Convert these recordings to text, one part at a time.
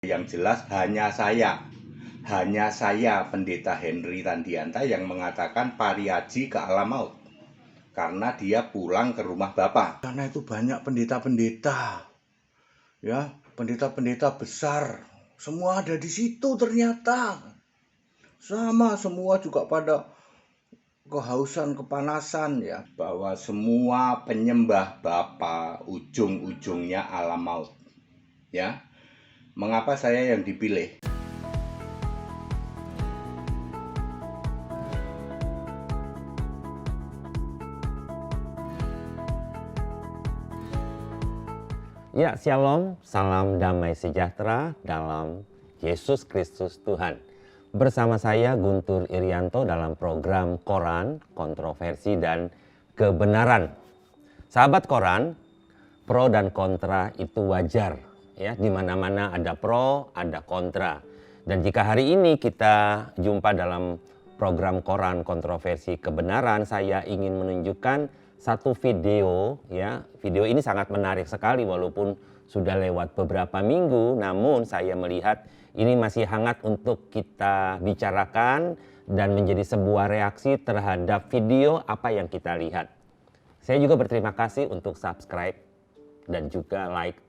Yang jelas hanya saya Pendeta Henry Tandianta yang mengatakan Pariaji ke alam maut karena dia pulang ke rumah Bapa. Karena itu banyak pendeta-pendeta, ya, pendeta-pendeta besar, semua ada di situ ternyata. Sama semua juga pada kehausan, kepanasan, ya, bahwa semua penyembah Bapa ujung-ujungnya alam maut. Ya. Mengapa saya yang dipilih? Ya, shalom, salam damai sejahtera dalam Yesus Kristus Tuhan. Bersama saya Guntur Irianto dalam program Koran, Kontroversi dan Kebenaran. Sahabat Koran, pro dan kontra itu wajar. Ya, di mana-mana ada pro, ada kontra. Dan jika hari ini kita jumpa dalam program Koran, Kontroversi Kebenaran, saya ingin menunjukkan satu video, ya. Video ini sangat menarik sekali walaupun sudah lewat beberapa minggu, namun saya melihat ini masih hangat untuk kita bicarakan dan menjadi sebuah reaksi terhadap video apa yang kita lihat. Saya juga berterima kasih untuk subscribe dan juga like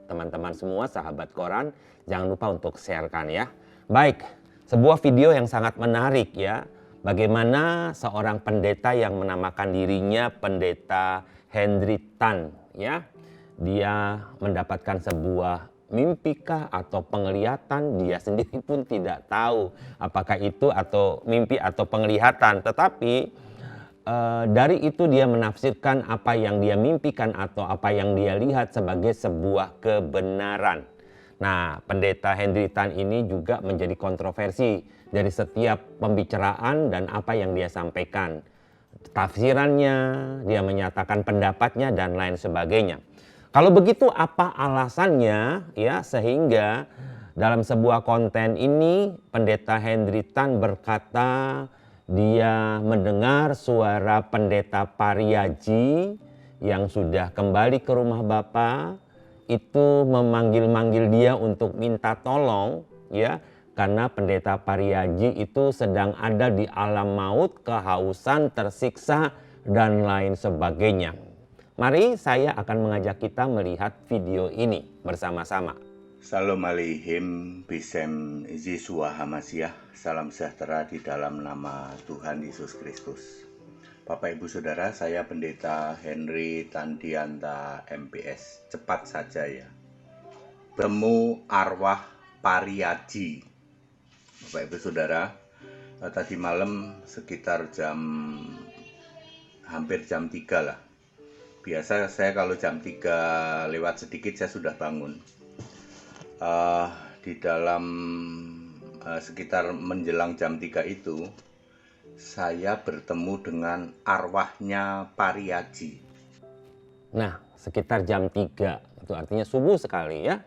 teman-teman semua sahabat Koran. Jangan lupa untuk sharekan ya. Baik, sebuah video yang sangat menarik ya. Bagaimana seorang pendeta yang menamakan dirinya Pendeta Henry Tan, ya, dia mendapatkan sebuah mimpikah atau penglihatan, dia sendiri pun tidak tahu apakah itu atau mimpi atau penglihatan, tetapi dari itu dia menafsirkan apa yang dia mimpikan atau apa yang dia lihat sebagai sebuah kebenaran. Nah, Pendeta Henry Tan ini juga menjadi kontroversi dari setiap pembicaraan dan apa yang dia sampaikan. Tafsirannya, dia menyatakan pendapatnya dan lain sebagainya. Kalau begitu apa alasannya ya sehingga dalam sebuah konten ini Pendeta Henry Tan berkata dia mendengar suara Pendeta Pariaji yang sudah kembali ke rumah Bapa itu memanggil-manggil dia untuk minta tolong ya, karena Pendeta Pariaji itu sedang ada di alam maut, kehausan, tersiksa dan lain sebagainya. Mari saya akan mengajak kita melihat video ini bersama-sama. Salam aleihim bisem Yeshua Hamasiah. Salam sejahtera di dalam nama Tuhan Yesus Kristus. Bapak Ibu Saudara, saya Pendeta Henry Tandianta MPS. Cepat saja ya. Bertemu arwah Pariaji. Bapak Ibu Saudara, tadi malam sekitar hampir jam 3 lah. Biasa saya kalau jam 3 lewat sedikit saya sudah bangun. Di dalam sekitar menjelang jam 3 itu saya bertemu dengan arwahnya Pariaji. Nah, sekitar jam 3, itu artinya subuh sekali ya.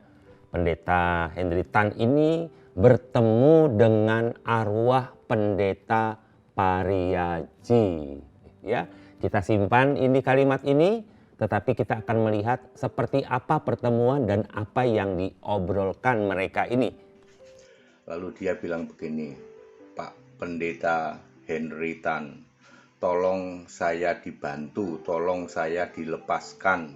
Pendeta Henry Tan ini bertemu dengan arwah Pendeta Pariaji. Ya, kita simpan ini kalimat ini, tetapi kita akan melihat seperti apa pertemuan dan apa yang diobrolkan mereka ini. Lalu dia bilang begini, Pak Pendeta Henry Tan, tolong saya dibantu, tolong saya dilepaskan.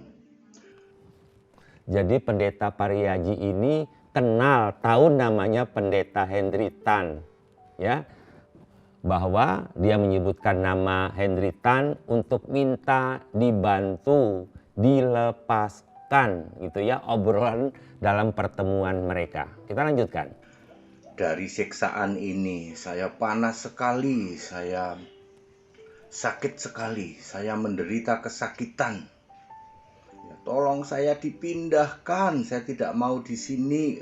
Jadi Pendeta Pariaji ini kenal, tahu namanya Pendeta Henry Tan, ya, bahwa dia menyebutkan nama Henry Tan untuk minta dibantu, dilepaskan, gitu ya, obrolan dalam pertemuan mereka. Kita lanjutkan. Dari siksaan ini saya panas sekali, saya sakit sekali, saya menderita kesakitan. Ya, tolong saya dipindahkan, saya tidak mau di sini.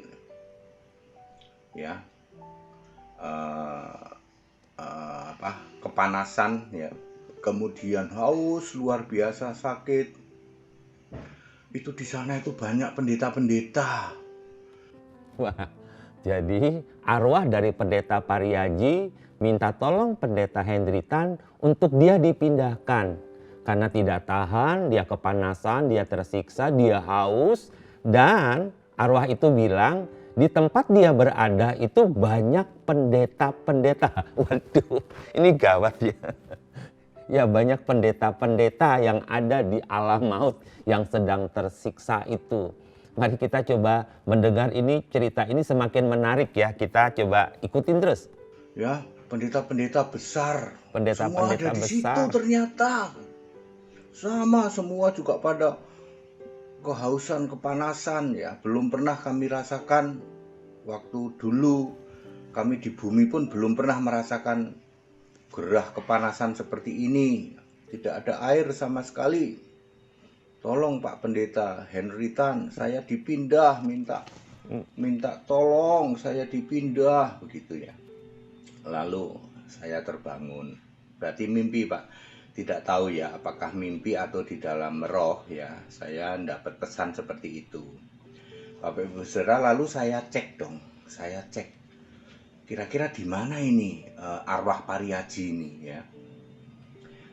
Ya, kepanasan, ya, kemudian haus luar biasa, sakit. Itu di sana itu banyak pendeta-pendeta. Wah, jadi arwah dari Pendeta Pariaji minta tolong Pendeta Henry Tan untuk dia dipindahkan. Karena tidak tahan, dia kepanasan, dia tersiksa, dia haus. Dan arwah itu bilang di tempat dia berada itu banyak pendeta-pendeta. Waduh, ini gawat ya. Ya, banyak pendeta-pendeta yang ada di alam maut yang sedang tersiksa itu. Mari kita coba mendengar ini, cerita ini semakin menarik ya. Kita coba ikutin terus. Ya, pendeta-pendeta besar. Semua Pendeta-pendeta ada di situ besar. ternyata. Sama semua juga pada kehausan, kepanasan ya. Belum pernah kami rasakan waktu dulu kami di bumi pun belum pernah merasakan gerah kepanasan seperti ini. Tidak ada air sama sekali. Tolong Pak Pendeta Henry Tan, saya dipindah, minta tolong, saya dipindah begitu ya. Lalu saya terbangun. Berarti mimpi Pak. Tidak tahu ya apakah mimpi atau di dalam roh ya. Saya dapat pesan seperti itu. Bapak Ibu Saudara, lalu saya cek dong. Saya cek. Kira-kira di mana ini arwah Pariaji ini ya.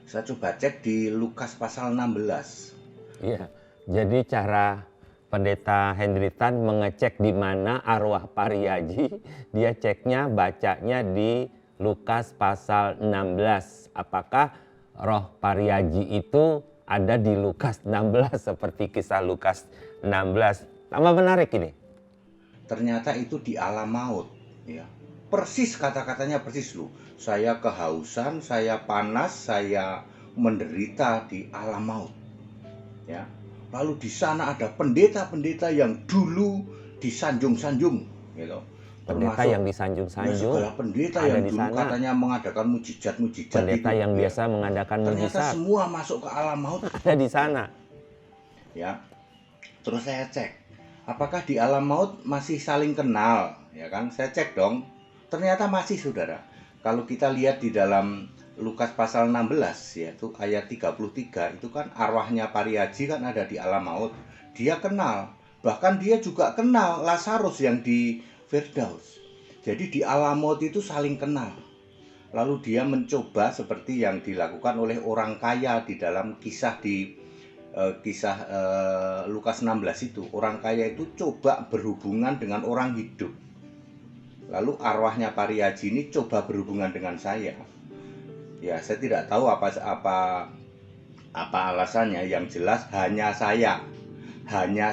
Saya coba cek di Lukas pasal 16. Iya. Jadi cara Pendeta Henry Tan mengecek di mana arwah Pariaji, dia ceknya bacanya di Lukas pasal 16. Apakah roh Pariaji itu ada di Lukas 16 seperti kisah Lukas 16. Tambah menarik ini. Ternyata itu di alam maut ya. Persis kata-katanya persis loh. Saya kehausan, saya panas, saya menderita di alam maut. Ya. Lalu di sana ada pendeta-pendeta yang dulu disanjung-sanjung gitu. Pendeta yang disanjung-sanjung. Segala pendeta yang dulu sana katanya mengadakan mujizat-mujizat. Pendeta itu, yang biasa mengadakan mujizat. Ternyata semua masuk ke alam maut. Ada di sana. Ya. Terus saya cek, apakah di alam maut masih saling kenal? Ya kan? Saya cek dong. Ternyata masih saudara. Kalau kita lihat di dalam Lukas pasal 16 yaitu ayat 33 itu kan arwahnya Pariaji kan ada di alam maut. Dia kenal. Bahkan dia juga kenal Lazarus yang di Firdaus. Jadi di alam maut itu saling kenal. Lalu dia mencoba seperti yang dilakukan oleh orang kaya di dalam kisah Lukas 16 itu. Orang kaya itu coba berhubungan dengan orang hidup. Lalu arwahnya Pariaji ini coba berhubungan dengan saya. Ya, saya tidak tahu apa alasannya. Yang jelas hanya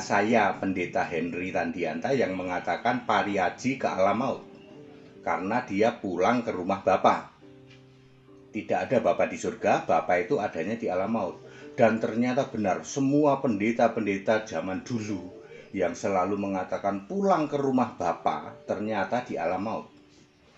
saya Pendeta Henry Tandianta yang mengatakan Pariaji ke alam maut karena dia pulang ke rumah Bapa. Tidak ada Bapa di surga, Bapa itu adanya di alam maut. Dan ternyata benar, semua pendeta-pendeta zaman dulu yang selalu mengatakan pulang ke rumah Bapa ternyata di alam maut.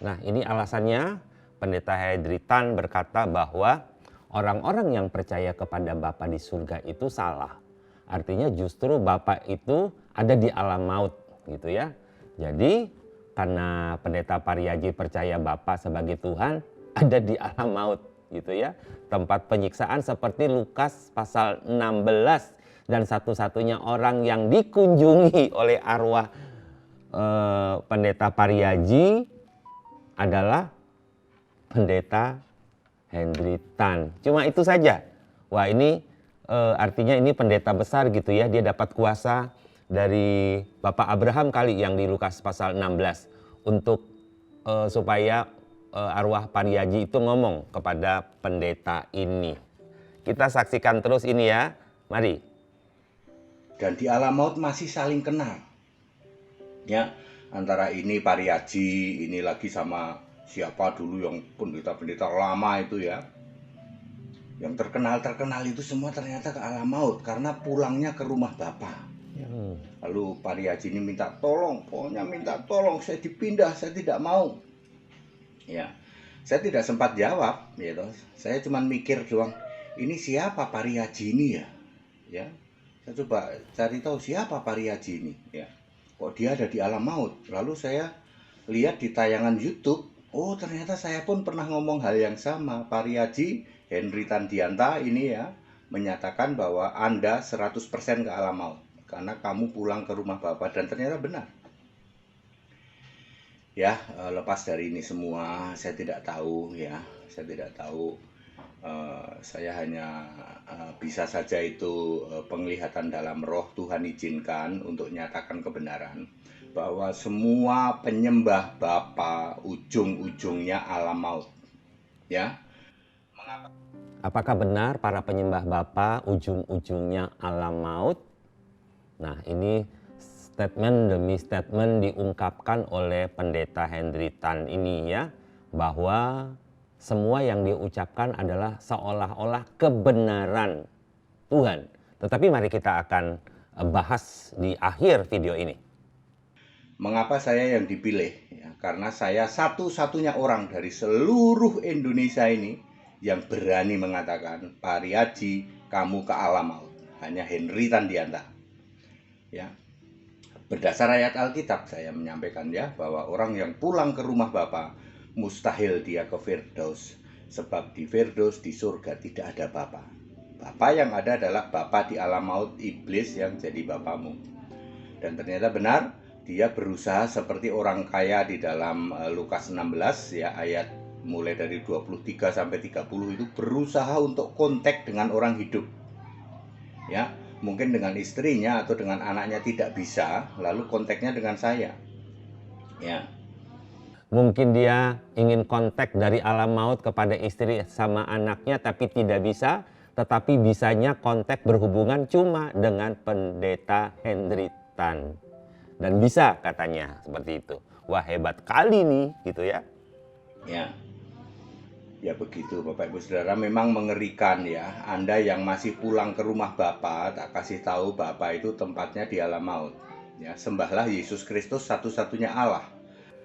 Nah, ini alasannya Pendeta Henry Tan berkata bahwa orang-orang yang percaya kepada Bapa di surga itu salah. Artinya justru Bapa itu ada di alam maut gitu ya. Jadi karena Pendeta Pariaji percaya Bapa sebagai Tuhan ada di alam maut gitu ya. Tempat penyiksaan seperti Lukas pasal 16. Dan satu-satunya orang yang dikunjungi oleh arwah Pendeta Pariaji adalah Pendeta Henry Tan. Cuma itu saja. Wah, ini artinya ini pendeta besar gitu ya. Dia dapat kuasa dari Bapak Abraham kali yang di Lukas pasal 16 untuk supaya arwah Pariaji itu ngomong kepada pendeta ini. Kita saksikan terus ini ya. Mari. Dan di alam maut masih saling kenal. Ya, antara ini Pariaji, ini lagi sama siapa dulu yang pendeta-pendeta lama itu ya. Yang terkenal itu semua ternyata ke alam maut karena pulangnya ke rumah Bapa. Lalu Pariaji ini minta tolong, pokoknya minta tolong, saya dipindah, saya tidak mau. Ya, saya tidak sempat jawab, gitu. Saya cuma mikir doang, ini siapa Pariaji ini ya? Ya. Saya coba cari tahu siapa Pariaji ini ya. Kok dia ada di alam maut. Lalu saya lihat di tayangan YouTube, oh ternyata saya pun pernah ngomong hal yang sama. Pariaji Henry Tandianta ini ya menyatakan bahwa Anda 100% ke alam maut karena kamu pulang ke rumah Bapa, dan ternyata benar. Ya, lepas dari ini semua saya tidak tahu ya. Saya tidak tahu. Saya hanya bisa saja itu penglihatan dalam roh Tuhan izinkan untuk nyatakan kebenaran bahwa semua penyembah Bapa ujung-ujungnya alam maut. Ya. Apakah benar para penyembah Bapa ujung-ujungnya alam maut? Nah, ini statement demi statement diungkapkan oleh Pendeta Henry Tan ini ya, bahwa semua yang dia ucapkan adalah seolah-olah kebenaran Tuhan. Tetapi mari kita akan bahas di akhir video ini. Mengapa saya yang dipilih? Ya, karena saya satu-satunya orang dari seluruh Indonesia ini yang berani mengatakan, Pariaji, kamu ke alam maut. Hanya Henry Tandianta. Ya. Berdasar ayat Alkitab saya menyampaikan ya, bahwa orang yang pulang ke rumah Bapa mustahil dia ke Firdaus. Sebab di Firdaus, di surga tidak ada Bapa. Bapa yang ada adalah Bapa di alam maut, iblis yang jadi bapamu. Dan ternyata benar, dia berusaha seperti orang kaya di dalam Lukas 16 ya, ayat mulai dari 23 sampai 30 itu berusaha untuk kontak dengan orang hidup. Ya, mungkin dengan istrinya atau dengan anaknya tidak bisa, lalu kontaknya dengan saya. Ya. Mungkin dia ingin kontak dari alam maut kepada istri sama anaknya tapi tidak bisa, tetapi bisanya kontak berhubungan cuma dengan Pendeta Henry Tan. Dan bisa katanya seperti itu. Wah, hebat kali nih gitu ya. Ya. Ya begitu Bapak Ibu Saudara, memang mengerikan ya. Anda yang masih pulang ke rumah Bapak, tak kasih tahu Bapak itu tempatnya di alam maut. Ya, sembahlah Yesus Kristus satu-satunya Allah.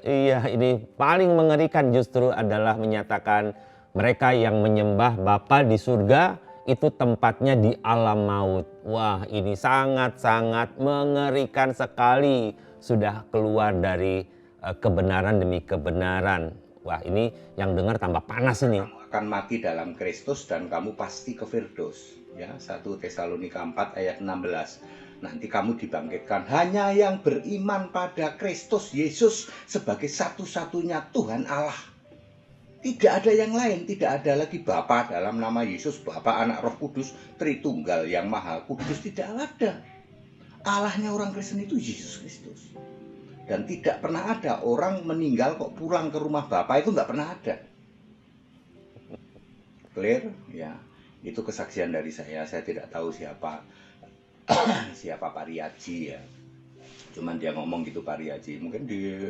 Iya, ini paling mengerikan justru adalah menyatakan mereka yang menyembah Bapa di surga itu tempatnya di alam maut. Wah, ini sangat-sangat mengerikan sekali. Sudah keluar dari kebenaran demi kebenaran. Wah, ini yang dengar tambah panas ini. Kamu akan mati dalam Kristus dan kamu pasti ke Firdaus. Ya, 1 Tesalonika 4 ayat 16. Nanti kamu dibangkitkan. Hanya yang beriman pada Kristus Yesus sebagai satu-satunya Tuhan Allah. Tidak ada yang lain, tidak ada lagi Bapa dalam nama Yesus, Bapa, Anak, Roh Kudus, Tritunggal yang Maha Kudus, tidak ada. Allahnya orang Kristen itu Yesus Kristus. Dan tidak pernah ada orang meninggal kok pulang ke rumah Bapak, itu nggak pernah ada. Clear? Ya, itu kesaksian dari saya tidak tahu siapa Pariaji ya. Cuman dia ngomong gitu Pariaji. Mungkin di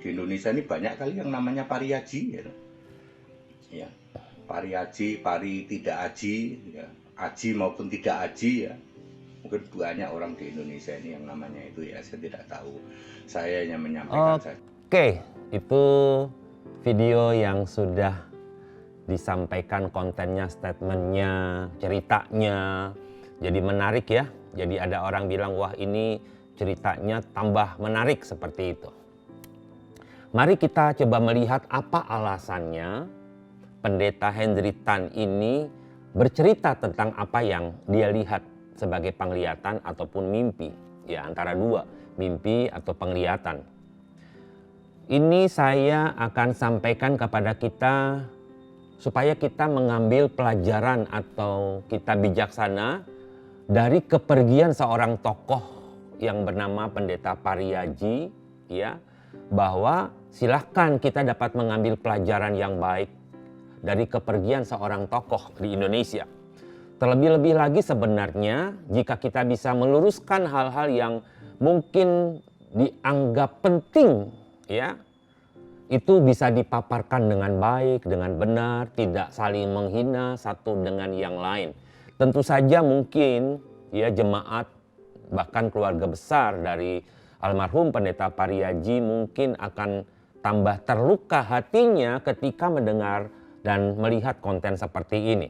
Indonesia ini banyak kali yang namanya Pariaji ya. Ya. Pariaji, pari tidak aji ya. Aji maupun tidak aji ya. Mungkin banyak orang di Indonesia ini yang namanya itu ya, saya tidak tahu. Saya hanya menyampaikan saja. Oke, itu video yang sudah disampaikan kontennya, statementnya, ceritanya. Jadi menarik ya. Jadi ada orang bilang, wah ini ceritanya tambah menarik seperti itu. Mari kita coba melihat apa alasannya Pendeta Henry Tan ini bercerita tentang apa yang dia lihat sebagai penglihatan ataupun mimpi. Ya, antara dua, mimpi atau penglihatan. Ini saya akan sampaikan kepada kita supaya kita mengambil pelajaran atau kita bijaksana dari kepergian seorang tokoh yang bernama Pendeta Pariaji, ya, bahwa silahkan kita dapat mengambil pelajaran yang baik dari kepergian seorang tokoh di Indonesia. Terlebih-lebih lagi sebenarnya jika kita bisa meluruskan hal-hal yang mungkin dianggap penting, ya, itu bisa dipaparkan dengan baik, dengan benar, tidak saling menghina satu dengan yang lain. Tentu saja mungkin ya jemaat bahkan keluarga besar dari almarhum Pendeta Pariaji mungkin akan tambah terluka hatinya ketika mendengar dan melihat konten seperti ini.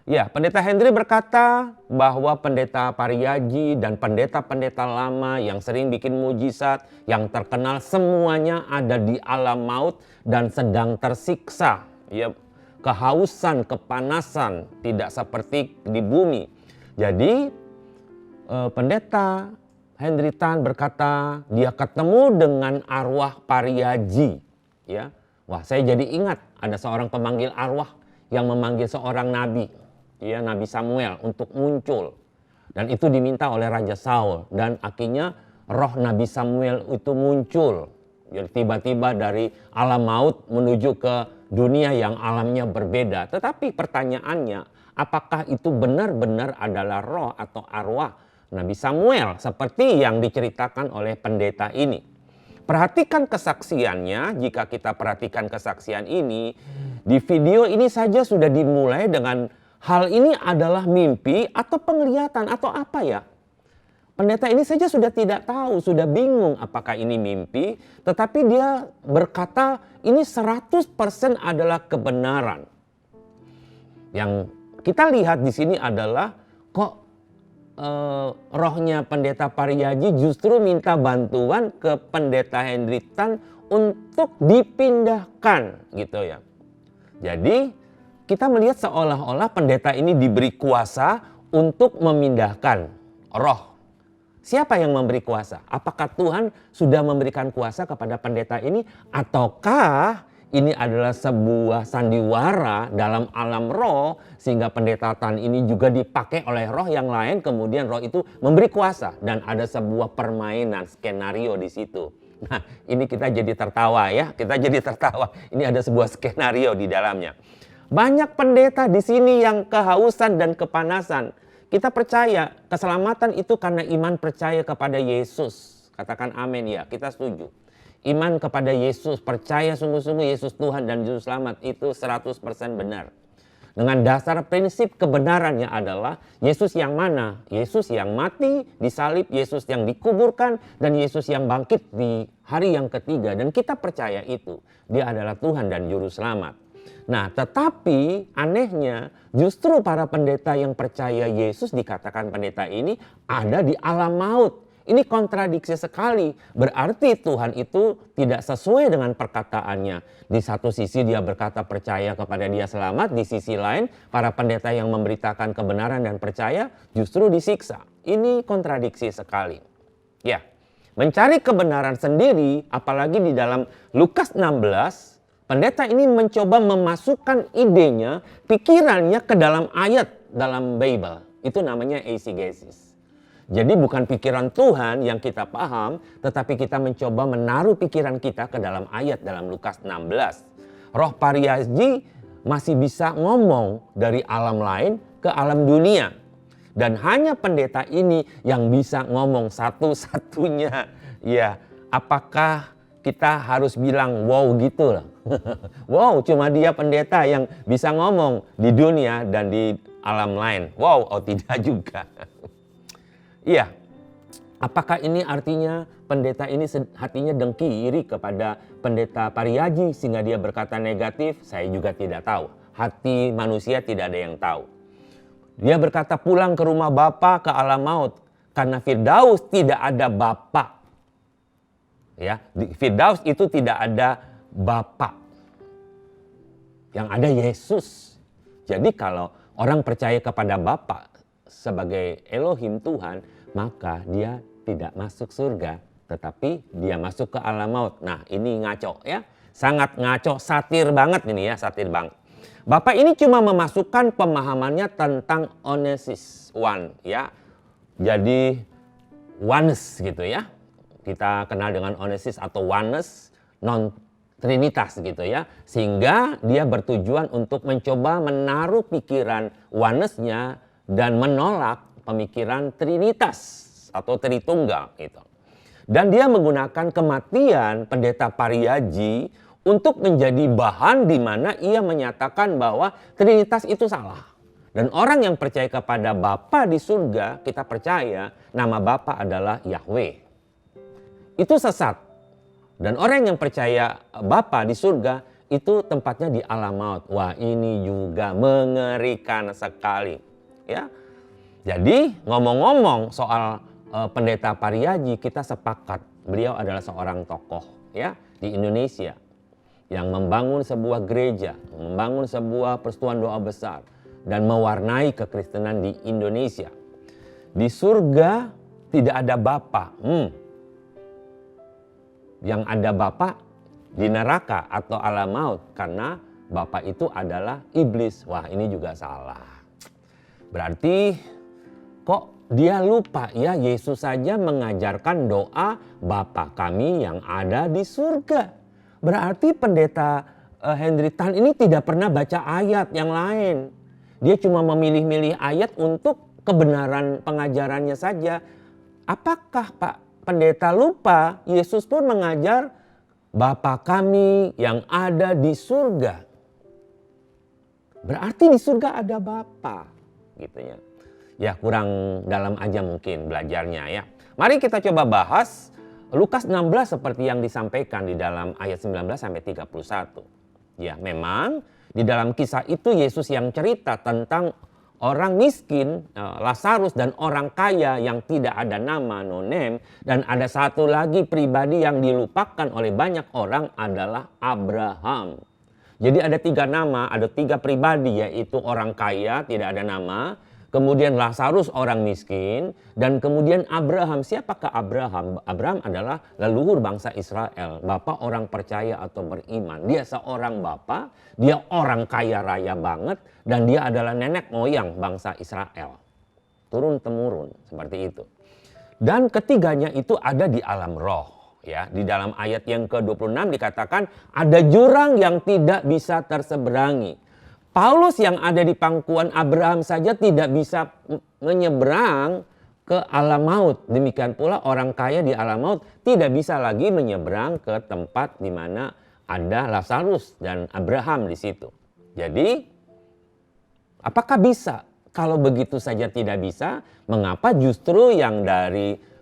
Ya, Pendeta Henry berkata bahwa Pendeta Pariaji dan pendeta-pendeta lama yang sering bikin mujizat, yang terkenal semuanya ada di alam maut dan sedang tersiksa. Ya, kehausan, kepanasan, tidak seperti di bumi. Jadi, Pendeta Henry Tan berkata dia ketemu dengan arwah Pariaji. Ya, wah, saya jadi ingat ada seorang pemanggil arwah yang memanggil seorang nabi. Ya, Nabi Samuel untuk muncul. Dan itu diminta oleh Raja Saul. Dan akhirnya roh Nabi Samuel itu muncul. Jadi tiba-tiba dari alam maut menuju ke dunia yang alamnya berbeda. Tetapi pertanyaannya, apakah itu benar-benar adalah roh atau arwah Nabi Samuel seperti yang diceritakan oleh pendeta ini? Perhatikan kesaksiannya. Jika kita perhatikan kesaksian ini, di video ini saja sudah dimulai dengan hal ini adalah mimpi atau penglihatan atau apa ya? Pendeta ini saja sudah tidak tahu, sudah bingung apakah ini mimpi, tetapi dia berkata ini 100% adalah kebenaran. Yang kita lihat di sini adalah kok rohnya pendeta Pariyaji justru minta bantuan ke pendeta Henry Tan untuk dipindahkan gitu ya. Jadi kita melihat seolah-olah pendeta ini diberi kuasa untuk memindahkan roh. Siapa yang memberi kuasa? Apakah Tuhan sudah memberikan kuasa kepada pendeta ini? Ataukah ini adalah sebuah sandiwara dalam alam roh sehingga pendeta Tan ini juga dipakai oleh roh yang lain, kemudian roh itu memberi kuasa dan ada sebuah permainan skenario di situ. Nah, ini kita jadi tertawa ya, kita jadi tertawa. Ini ada sebuah skenario di dalamnya. Banyak pendeta di sini yang kehausan dan kepanasan. Kita percaya keselamatan itu karena iman percaya kepada Yesus. Katakan amin ya, kita setuju. Iman kepada Yesus, percaya sungguh-sungguh Yesus Tuhan dan Juru Selamat itu 100% benar. Dengan dasar prinsip kebenarannya adalah Yesus yang mana? Yesus yang mati, disalib, Yesus yang dikuburkan, dan Yesus yang bangkit di hari yang ketiga. Dan kita percaya itu. Dia adalah Tuhan dan Juru Selamat. Nah, tetapi anehnya justru para pendeta yang percaya Yesus, dikatakan pendeta ini ada di alam maut. Ini kontradiksi sekali. Berarti Tuhan itu tidak sesuai dengan perkataannya. Di satu sisi dia berkata percaya kepada dia selamat. Di sisi lain para pendeta yang memberitakan kebenaran dan percaya justru disiksa. Ini kontradiksi sekali. Ya, mencari kebenaran sendiri apalagi di dalam Lukas 16. Pendeta ini mencoba memasukkan idenya, pikirannya ke dalam ayat dalam Bible. Itu namanya eisegesis. Jadi bukan pikiran Tuhan yang kita paham, tetapi kita mencoba menaruh pikiran kita ke dalam ayat dalam Lukas 16. Roh Pariyaji masih bisa ngomong dari alam lain ke alam dunia. Dan hanya pendeta ini yang bisa ngomong satu-satunya. Ya, apakah kita harus bilang wow gitu loh. Wow, cuma dia pendeta yang bisa ngomong di dunia dan di alam lain. Wow, oh tidak juga. Iya, apakah ini artinya pendeta ini hatinya dengki iri kepada pendeta Pariyaji sehingga dia berkata negatif? Saya juga tidak tahu. Hati manusia tidak ada yang tahu. Dia berkata pulang ke rumah Bapa ke alam maut karena Firdaus tidak ada Bapa. Ya, di Firdaus itu tidak ada Bapa. Yang ada Yesus. Jadi kalau orang percaya kepada Bapa sebagai Elohim Tuhan, maka dia tidak masuk surga, tetapi dia masuk ke alam maut. Nah, ini ngaco ya. Sangat ngaco, satir banget ini ya, satir banget. Bapak ini cuma memasukkan pemahamannya tentang Onesis One ya. Jadi oneness gitu ya. Kita kenal dengan Onesis atau oneness, non Trinitas gitu ya. Sehingga dia bertujuan untuk mencoba menaruh pikiran oneness-nya dan menolak pemikiran Trinitas atau Tritunggal gitu. Dan dia menggunakan kematian pendeta Pariyaji untuk menjadi bahan di mana ia menyatakan bahwa Trinitas itu salah. Dan orang yang percaya kepada Bapa di surga, kita percaya nama Bapa adalah Yahweh. Itu sesat. Dan orang yang percaya Bapa di surga itu tempatnya di alam maut. Wah, ini juga mengerikan sekali. Ya. Jadi ngomong-ngomong soal pendeta Pariyaji, kita sepakat beliau adalah seorang tokoh ya di Indonesia yang membangun sebuah gereja, membangun sebuah persekutuan doa besar dan mewarnai kekristenan di Indonesia. Di surga tidak ada Bapa. Yang ada Bapa di neraka atau alam maut karena Bapa itu adalah iblis. Wah, ini juga salah. Berarti kok dia lupa ya, Yesus saja mengajarkan doa Bapa kami yang ada di surga. Berarti pendeta Henry Tan ini tidak pernah baca ayat yang lain. Dia cuma memilih-milih ayat untuk kebenaran pengajarannya saja. Apakah Pak Pendeta lupa Yesus pun mengajar Bapa kami yang ada di surga? Berarti di surga ada Bapa, gitu ya. Ya kurang dalam aja mungkin belajarnya ya. Mari kita coba bahas Lukas 16 seperti yang disampaikan di dalam ayat 19 sampai 31. Ya memang di dalam kisah itu Yesus yang cerita tentang orang miskin, Lazarus, dan orang kaya yang tidak ada nama, no name. Dan ada satu lagi pribadi yang dilupakan oleh banyak orang adalah Abraham. Jadi ada 3 nama, ada 3 pribadi, yaitu orang kaya tidak ada nama, kemudian Lazarus orang miskin, dan kemudian Abraham. Siapakah Abraham? Abraham adalah leluhur bangsa Israel, bapak orang percaya atau beriman. Dia seorang bapak, dia orang kaya raya banget, dan dia adalah nenek moyang bangsa Israel. Turun-temurun seperti itu. Dan ketiganya itu ada di alam roh. Ya, di dalam ayat yang ke-26 dikatakan ada jurang yang tidak bisa terseberangi. Paulus yang ada di pangkuan Abraham saja tidak bisa menyeberang ke alam maut. Demikian pula orang kaya di alam maut tidak bisa lagi menyeberang ke tempat di mana ada Lazarus dan Abraham di situ. Jadi, apakah bisa? Kalau begitu saja tidak bisa, mengapa justru yang dari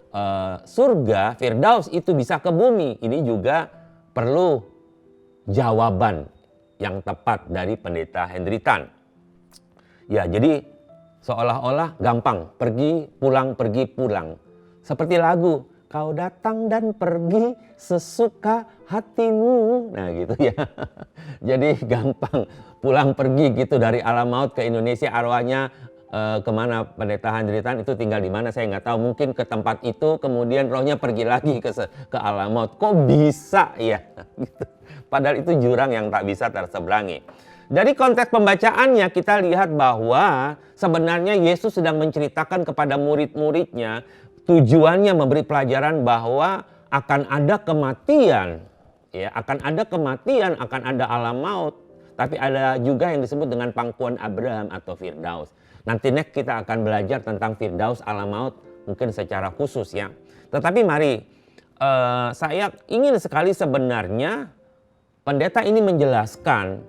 surga, Firdaus itu bisa ke bumi? Ini juga perlu jawaban yang tepat dari pendeta Henry Tan. Ya, jadi seolah-olah gampang, pergi pulang. Seperti lagu, kau datang dan pergi sesuka hatimu. Nah gitu ya. Jadi gampang pulang pergi gitu dari alam maut ke Indonesia, arwahnya kemana pendeta Henry Tan itu tinggal di mana saya nggak tahu. Mungkin ke tempat itu, kemudian rohnya pergi lagi ke alam maut. Kok bisa ya? Gitu. Padahal itu jurang yang tak bisa terseberangi. Dari konteks pembacaannya kita lihat bahwa sebenarnya Yesus sedang menceritakan kepada murid-muridnya, tujuannya memberi pelajaran bahwa akan ada kematian, ya, akan ada alam maut, tapi ada juga yang disebut dengan pangkuan Abraham atau Firdaus. Nanti next kita akan belajar tentang Firdaus, alam maut mungkin secara khusus ya. Tetapi mari saya ingin sekali sebenarnya pendeta ini menjelaskan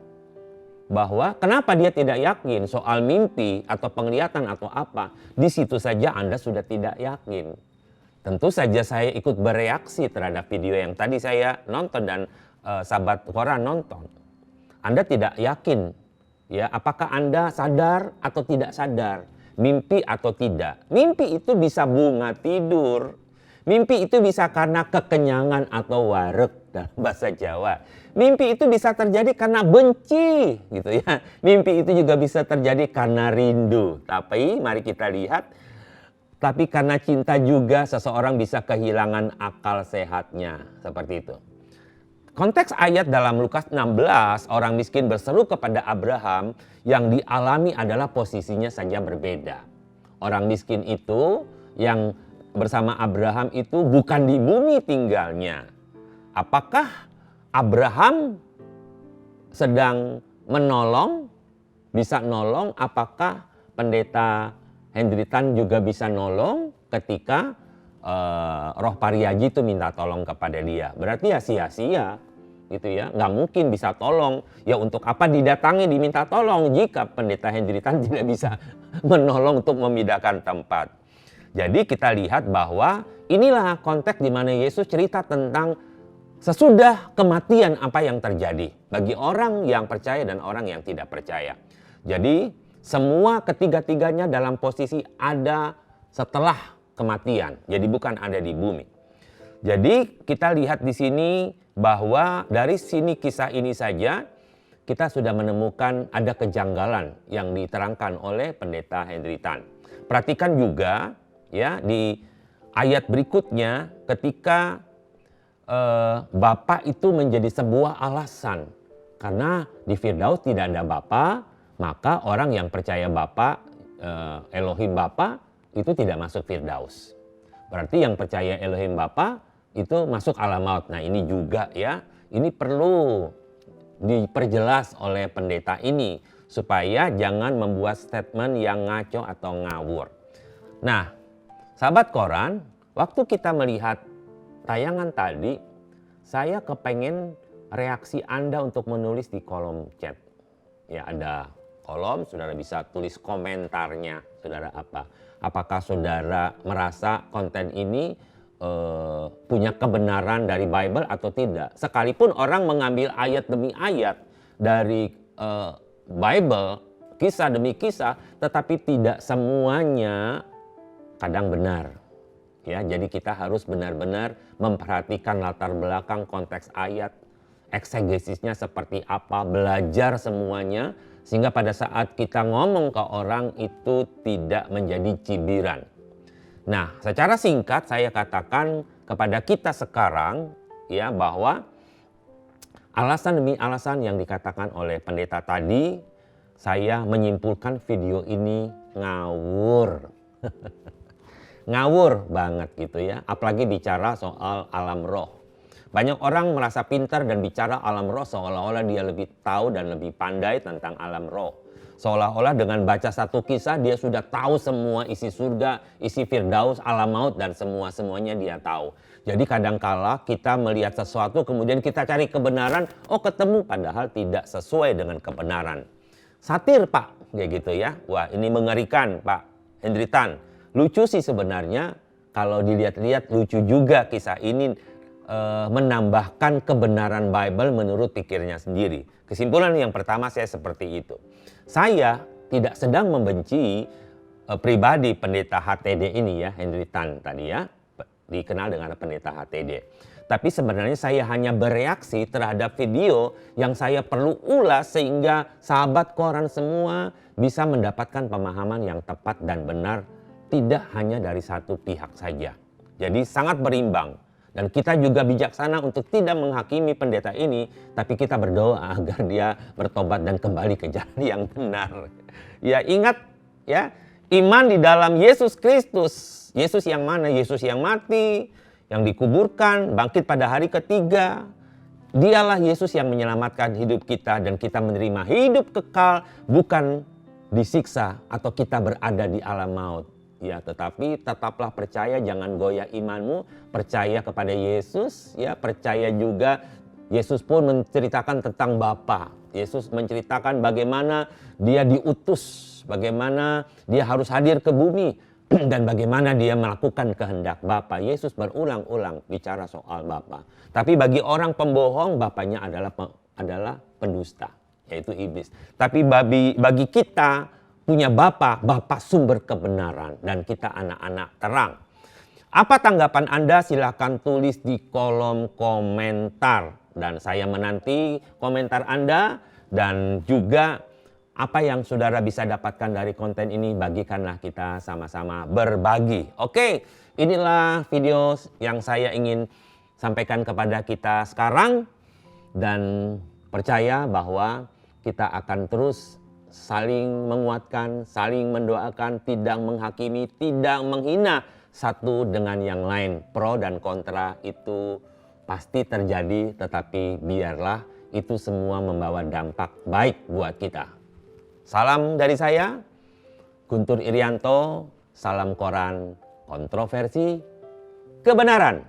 bahwa kenapa dia tidak yakin soal mimpi atau penglihatan atau apa. Di situ saja Anda sudah tidak yakin. Tentu saja saya ikut bereaksi terhadap video yang tadi saya nonton dan sahabat koran nonton. Anda tidak yakin ya, apakah Anda sadar atau tidak sadar, mimpi atau tidak. Mimpi itu bisa bunga tidur. Mimpi itu bisa karena kekenyangan atau wareg dalam bahasa Jawa. Mimpi itu bisa terjadi karena benci gitu ya. Mimpi itu juga bisa terjadi karena rindu. Tapi mari kita lihat, tapi karena cinta juga seseorang bisa kehilangan akal sehatnya. Seperti itu. Konteks ayat dalam Lukas 16, orang miskin berseru kepada Abraham, yang dialami adalah posisinya saja berbeda. Orang miskin itu yang bersama Abraham itu bukan di bumi tinggalnya. Apakah Abraham sedang menolong, bisa nolong? Apakah pendeta Henry Tan juga bisa nolong ketika roh pariaji itu minta tolong kepada dia? Berarti ya sia-sia gitu ya, nggak mungkin bisa tolong. Ya untuk apa didatangi diminta tolong jika pendeta Henry Tan tidak bisa menolong untuk memindahkan tempat. Jadi kita lihat bahwa inilah konteks di mana Yesus cerita tentang sesudah kematian apa yang terjadi bagi orang yang percaya dan orang yang tidak percaya. Jadi semua ketiga-tiganya dalam posisi ada setelah kematian. Jadi bukan ada di bumi. Jadi kita lihat di sini bahwa dari sini kisah ini saja kita sudah menemukan ada kejanggalan yang diterangkan oleh pendeta Henry Tan. Perhatikan juga ya di ayat berikutnya ketika Bapa itu menjadi sebuah alasan. Karena di Firdaus tidak ada Bapa, maka orang yang percaya Bapa, Elohim Bapa, itu tidak masuk Firdaus. Berarti yang percaya Elohim Bapa itu masuk alam maut. Nah ini juga ya, ini perlu diperjelas oleh pendeta ini supaya jangan membuat statement yang ngaco atau ngawur. Nah, sahabat koran, waktu kita melihat tayangan tadi, saya kepengen reaksi Anda untuk menulis di kolom chat. Ya ada kolom, saudara bisa tulis komentarnya, saudara apa. Apakah saudara merasa konten ini punya kebenaran dari Bible atau tidak. Sekalipun orang mengambil ayat demi ayat dari Bible, kisah demi kisah, tetapi tidak semuanya kadang benar. Ya, jadi kita harus benar-benar memperhatikan latar belakang konteks ayat, eksegesisnya seperti apa, belajar semuanya, sehingga pada saat kita ngomong ke orang itu tidak menjadi cibiran. Nah, secara singkat saya katakan kepada kita sekarang ya bahwa alasan demi alasan yang dikatakan oleh pendeta tadi, saya menyimpulkan video ini ngawur. Ngawur banget gitu ya, apalagi bicara soal alam roh. Banyak orang merasa pintar dan bicara alam roh seolah-olah dia lebih tahu dan lebih pandai tentang alam roh. Seolah-olah dengan baca satu kisah dia sudah tahu semua isi surga, isi Firdaus, alam maut dan semuanya dia tahu. Jadi kadangkala kita melihat sesuatu kemudian kita cari kebenaran, oh ketemu padahal tidak sesuai dengan kebenaran. Satir Pak, kayak gitu ya. Wah ini mengerikan Pak Hendry Tan. Lucu sih sebenarnya, kalau dilihat-lihat lucu juga kisah ini menambahkan kebenaran Bible menurut pikirnya sendiri. Kesimpulan yang pertama saya seperti itu. Saya tidak sedang membenci pribadi pendeta HTD ini ya, Hendry Tan tadi ya, dikenal dengan pendeta HTD. Tapi sebenarnya saya hanya bereaksi terhadap video yang saya perlu ulas sehingga sahabat koran semua bisa mendapatkan pemahaman yang tepat dan benar, tidak hanya dari satu pihak saja. Jadi sangat berimbang. Dan kita juga bijaksana untuk tidak menghakimi pendeta ini, tapi kita berdoa agar dia bertobat dan kembali ke jalan yang benar. Ya ingat ya, iman di dalam Yesus Kristus. Yesus yang mana? Yesus yang mati, yang dikuburkan, bangkit pada hari ketiga. Dialah Yesus yang menyelamatkan hidup kita dan kita menerima hidup kekal, bukan disiksa atau kita berada di alam maut. Ya, tetapi tetaplah percaya, jangan goyah imanmu, percaya kepada Yesus, ya, percaya juga Yesus pun menceritakan tentang Bapa. Yesus menceritakan bagaimana dia diutus, bagaimana dia harus hadir ke bumi dan bagaimana dia melakukan kehendak Bapa. Yesus berulang-ulang bicara soal Bapa. Tapi bagi orang pembohong, bapaknya adalah pendusta, yaitu iblis. Tapi bagi kita punya Bapa sumber kebenaran dan kita anak-anak terang. Apa tanggapan Anda? Silakan tulis di kolom komentar dan saya menanti komentar Anda dan juga apa yang saudara bisa dapatkan dari konten ini, bagikanlah kita sama-sama berbagi. Oke, inilah video yang saya ingin sampaikan kepada kita sekarang dan percaya bahwa kita akan terus saling menguatkan, saling mendoakan, tidak menghakimi, tidak menghina satu dengan yang lain. Pro dan kontra itu pasti terjadi, tetapi biarlah itu semua membawa dampak baik buat kita. Salam dari saya, Guntur Irianto, salam koran kontroversi kebenaran.